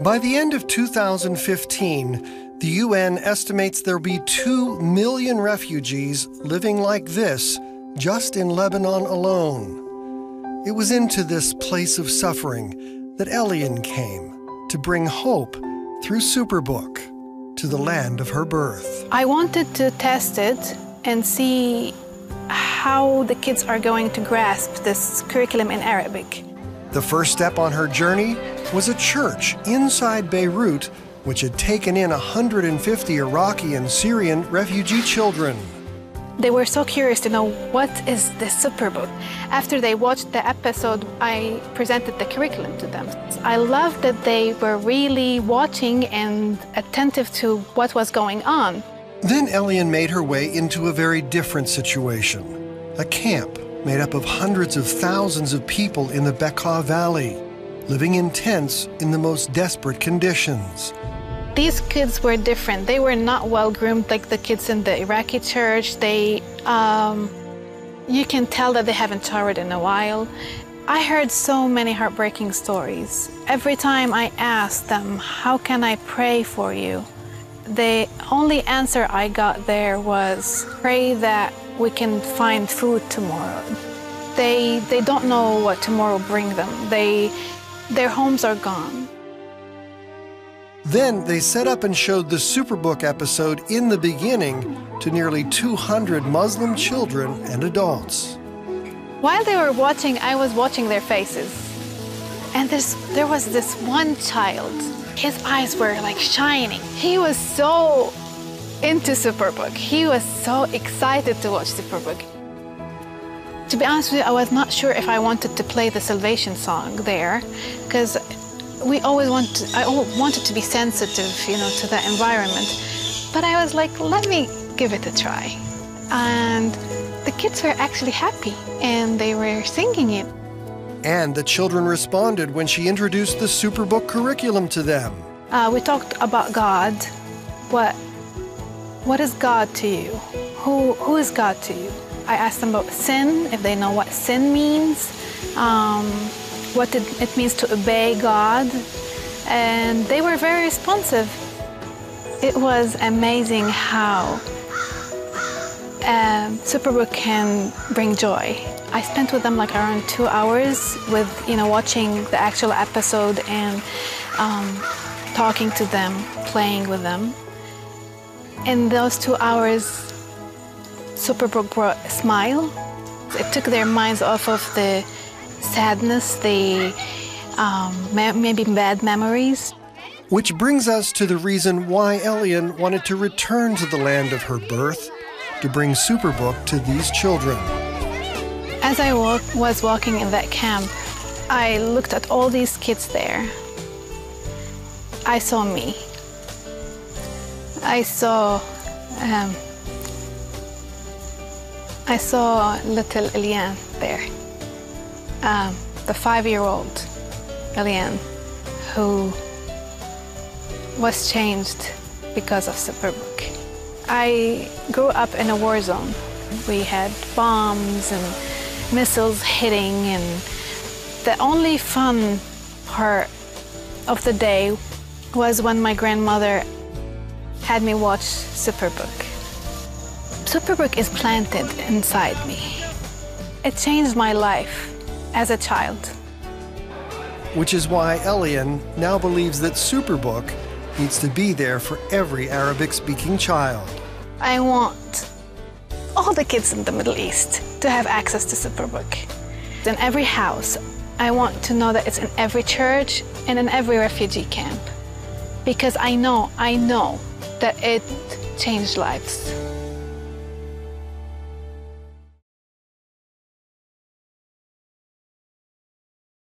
By the end of 2015, the UN estimates there'll be 2 million refugees living like this just in Lebanon alone. It was into this place of suffering that Elian came to bring hope through Superbook to the land of her birth. I wanted to test it and see how the kids are going to grasp this curriculum in Arabic. The first step on her journey was a church inside Beirut, which had taken in 150 Iraqi and Syrian refugee children. They were so curious to know, what is this Superbook? After they watched the episode, I presented the curriculum to them. I loved that they were really watching and attentive to what was going on. Then Elian made her way into a very different situation, a camp made up of hundreds of thousands of people in the Bekaa Valley, living in tents in the most desperate conditions. These kids were different. They were not well-groomed like the kids in the Iraqi church. You can tell that they haven't showered in a while. I heard so many heartbreaking stories. Every time I asked them, how can I pray for you? The only answer I got there was, pray that we can find food tomorrow. They don't know what tomorrow brings them. Their homes are gone. Then they set up and showed the Superbook episode in the beginning to nearly 200 Muslim children and adults. While they were watching, I was watching their faces. And there was this one child. His eyes were like shining. He was so into Superbook. He was so excited to watch Superbook. To be honest with you, I was not sure if I wanted to play the Salvation song there, because I wanted to be sensitive, to the environment. But I was like, let me give it a try. And the kids were actually happy, and they were singing it. And the children responded when she introduced the Superbook curriculum to them. We talked about God. What is God to you? Who is God to you? I asked them about sin, if they know what sin means, what it means to obey God, and they were very responsive. It was amazing how Superbook can bring joy. I spent with them like around 2 hours with, watching the actual episode and talking to them, playing with them. In those 2 hours, Superbook brought a smile. It took their minds off of the sadness, the maybe bad memories. Which brings us to the reason why Elian wanted to return to the land of her birth, to bring Superbook to these children. As I was walking in that camp, I looked at all these kids there. I saw me. I saw little Elian there, the 5-year-old Elian, who was changed because of Superbook. I grew up in a war zone. We had bombs and missiles hitting, and the only fun part of the day was when my grandmother had me watch Superbook. Superbook is planted inside me. It changed my life as a child. Which is why Elian now believes that Superbook needs to be there for every Arabic-speaking child. I want all the kids in the Middle East to have access to Superbook. In every house, I want to know that it's in every church and in every refugee camp. Because I know that it changed lives.